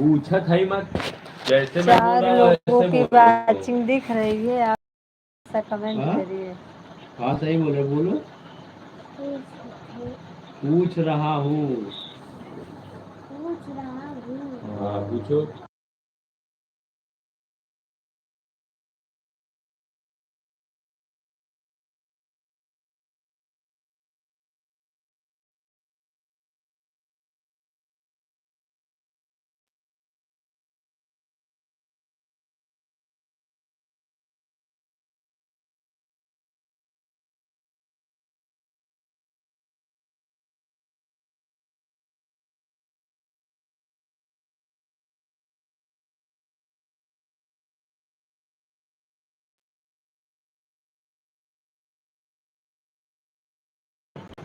पूछा था ही मत, जैसे मैं बोल 4 रहा हूँ लोगों वैसे की बोल रहे हो। वाचिंग दिख रही है, आप ऐसा कमेंट हाँ करिए। हाँ सही बोले, बोलो। पूछ रहा हूँ। हाँ पूछो।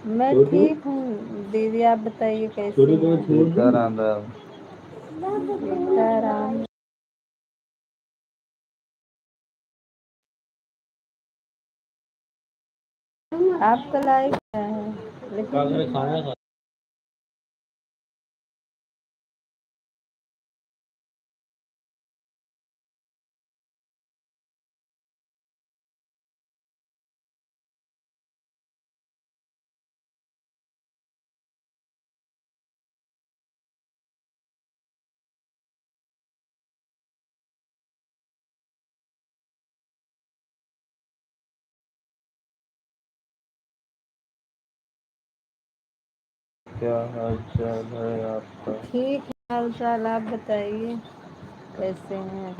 मैं छोटू, ठीक हूँ दीदी, आप बताइए कैसी छोटू तुम्हें हैं? छोड़ दूँ? सीताराम। आपका लाइक क्या है? क्या लेकिन करें, खाना खा। क्या हाल चाल है आपका? ठीक है हाल चाल, आप बताइए कैसे हैं?